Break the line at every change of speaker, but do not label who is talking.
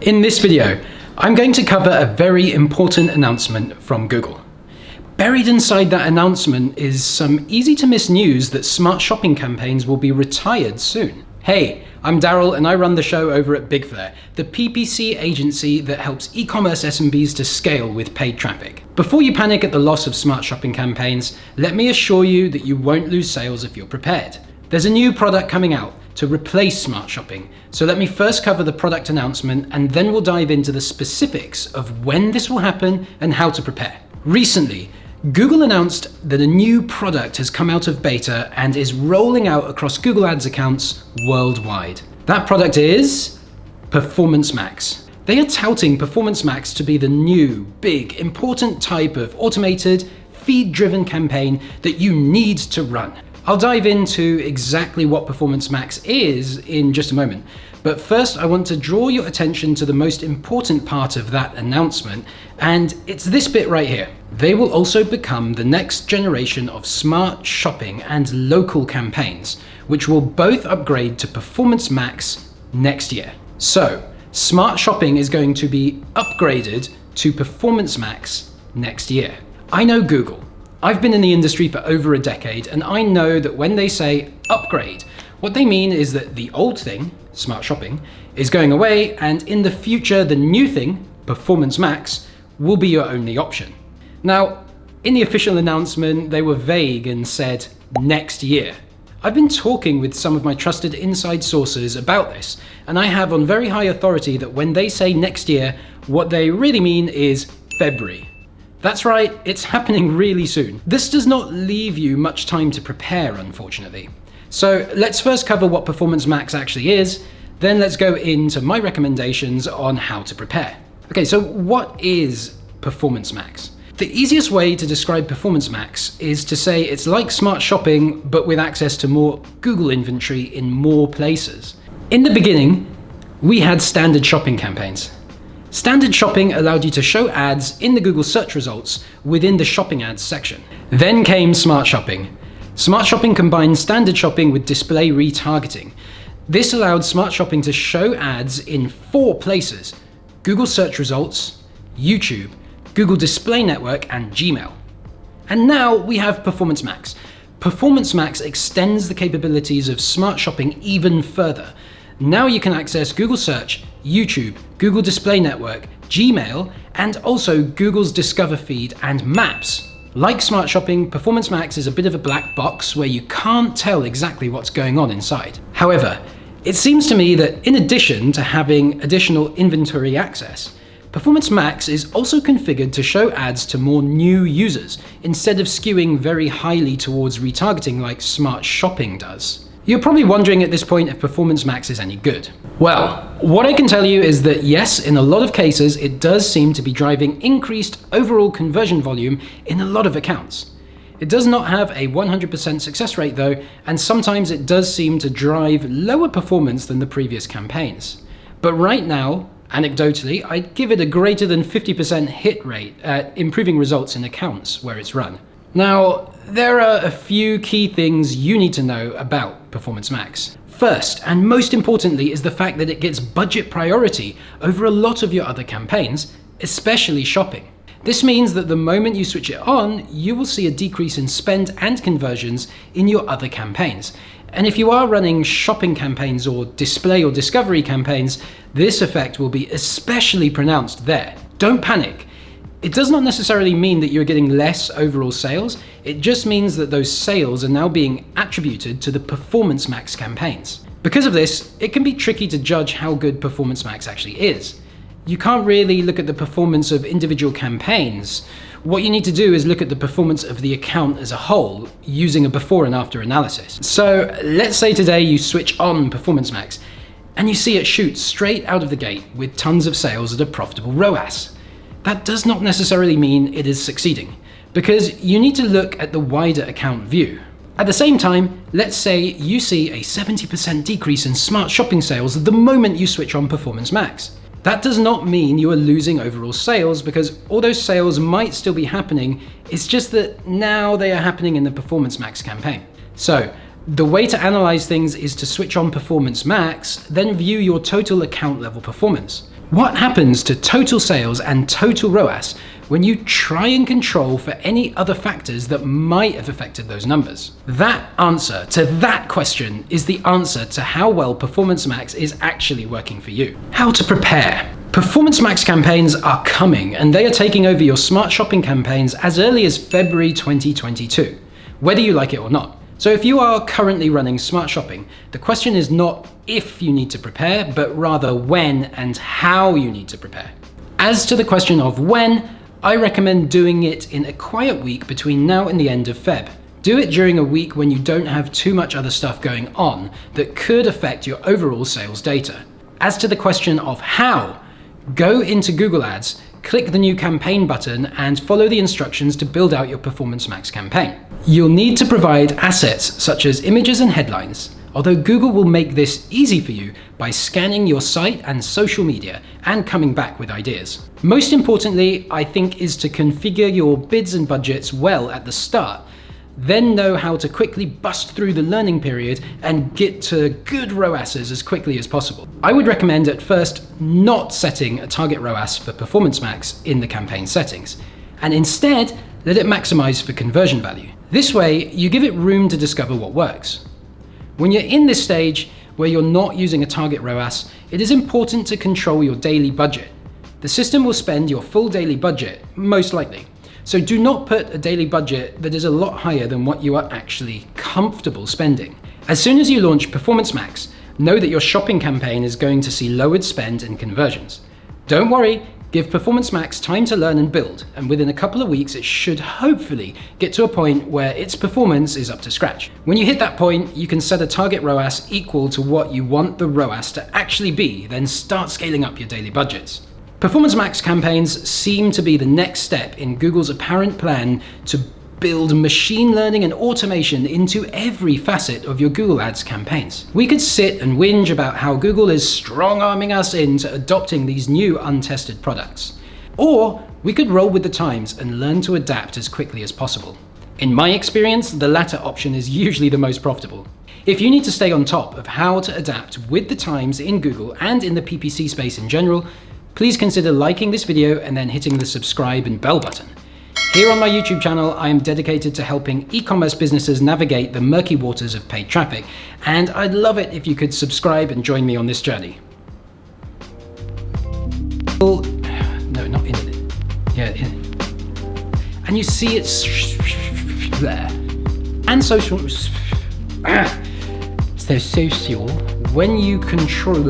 In this video, I'm going to cover a very important announcement from Google. Buried inside that announcement is some easy to miss news that smart shopping campaigns will be retired soon. Hey, I'm Daryl and I run the show over at Bigflare, the PPC agency that helps e-commerce SMBs to scale with paid traffic. Before you panic at the loss of smart shopping campaigns, let me assure you that you won't lose sales if you're prepared. There's a new product coming out to replace smart shopping, so let me first cover the product announcement and then we'll dive into the specifics of when this will happen and how to prepare. Recently, Google announced that a new product has come out of beta and is rolling out across Google Ads accounts worldwide. That product is Performance Max. They are touting Performance Max to be the new, big, important type of automated, feed-driven campaign that you need to run. I'll dive into exactly what Performance Max is in just a moment, but first I want to draw your attention to the most important part of that announcement, and it's this bit right here. They will also become the next generation of smart shopping and local campaigns, which will both upgrade to Performance Max next year. So, smart shopping is going to be upgraded to Performance Max next year. I know Google. I've been in the industry for over a decade, and I know that when they say upgrade, what they mean is that the old thing, smart shopping, is going away, and in the future, the new thing, Performance Max, will be your only option. Now, in the official announcement, they were vague and said next year. I've been talking with some of my trusted inside sources about this, and I have on very high authority that when they say next year, what they really mean is February. That's right, it's happening really soon. This does not leave you much time to prepare, unfortunately. So let's first cover what Performance Max actually is, then let's go into my recommendations on how to prepare. Okay, so what is Performance Max? The easiest way to describe Performance Max is to say it's like smart shopping, but with access to more Google inventory in more places. In the beginning, we had standard shopping campaigns. Standard shopping allowed you to show ads in the Google search results within the shopping ads section. Then came smart shopping. Smart shopping combined standard shopping with display retargeting. This allowed smart shopping to show ads in 4 places: Google search results, YouTube, Google Display Network, and Gmail. And now we have Performance Max. Performance Max extends the capabilities of smart shopping even further. Now you can access Google Search, YouTube, Google Display Network, Gmail, and also Google's Discover feed and Maps. Like smart shopping, Performance Max is a bit of a black box where you can't tell exactly what's going on inside. However, it seems to me that in addition to having additional inventory access, Performance Max is also configured to show ads to more new users, instead of skewing very highly towards retargeting like smart shopping does. You're probably wondering at this point if Performance Max is any good. Well, what I can tell you is that yes, in a lot of cases, it does seem to be driving increased overall conversion volume in a lot of accounts. It does not have a 100% success rate though, and sometimes it does seem to drive lower performance than the previous campaigns. But right now, anecdotally, I'd give it a greater than 50% hit rate at improving results in accounts where it's run. Now, there are a few key things you need to know about Performance Max. First, and most importantly, is the fact that it gets budget priority over a lot of your other campaigns, especially shopping. This means that the moment you switch it on, you will see a decrease in spend and conversions in your other campaigns. And if you are running shopping campaigns or display or discovery campaigns, this effect will be especially pronounced there. Don't panic. It does not necessarily mean that you're getting less overall sales, it just means that those sales are now being attributed to the Performance Max campaigns. Because of this, it can be tricky to judge how good Performance Max actually is. You can't really look at the performance of individual campaigns. What you need to do is look at the performance of the account as a whole, using a before and after analysis. So let's say today you switch on Performance Max, and you see it shoot straight out of the gate with tons of sales at a profitable ROAS. That does not necessarily mean it is succeeding, because you need to look at the wider account view. At the same time, let's say you see a 70% decrease in smart shopping sales the moment you switch on Performance Max. That does not mean you are losing overall sales, because all those sales might still be happening, it's just that now they are happening in the Performance Max campaign. So, the way to analyze things is to switch on Performance Max, then view your total account level performance. What happens to total sales and total ROAS when you try and control for any other factors that might have affected those numbers? That answer to that question is the answer to how well Performance Max is actually working for you. How to prepare. Performance Max campaigns are coming, and they are taking over your smart shopping campaigns as early as February 2022, whether you like it or not. So if you are currently running smart shopping, the question is not if you need to prepare, but rather when and how you need to prepare. As to the question of when, I recommend doing it in a quiet week between now and the end of Feb. Do it during a week when you don't have too much other stuff going on that could affect your overall sales data. As to the question of how, go into Google Ads, click the new campaign button, and follow the instructions to build out your Performance Max campaign. You'll need to provide assets such as images and headlines, although Google will make this easy for you by scanning your site and social media and coming back with ideas. Most importantly, I think, is to configure your bids and budgets well at the start, then know how to quickly bust through the learning period and get to good ROASs as quickly as possible. I would recommend at first not setting a target ROAS for Performance Max in the campaign settings, and instead let it maximize for conversion value. This way, you give it room to discover what works. When you're in this stage where you're not using a target ROAS, it is important to control your daily budget. The system will spend your full daily budget, most likely. So do not put a daily budget that is a lot higher than what you are actually comfortable spending. As soon as you launch Performance Max, know that your shopping campaign is going to see lowered spend and conversions. Don't worry, give Performance Max time to learn and build, and within a couple of weeks it should hopefully get to a point where its performance is up to scratch. When you hit that point, you can set a target ROAS equal to what you want the ROAS to actually be, then start scaling up your daily budgets. Performance Max campaigns seem to be the next step in Google's apparent plan to build machine learning and automation into every facet of your Google Ads campaigns. We could sit and whinge about how Google is strong-arming us into adopting these new untested products. Or we could roll with the times and learn to adapt as quickly as possible. In my experience, the latter option is usually the most profitable. If you need to stay on top of how to adapt with the times in Google and in the PPC space in general, please consider liking this video and then hitting the subscribe and bell button. Here on my YouTube channel, I am dedicated to helping e-commerce businesses navigate the murky waters of paid traffic, and I'd love it if you could subscribe and join me on this journey. No, not in it. Yeah, in it. And you see it's there. And social. So social, when you control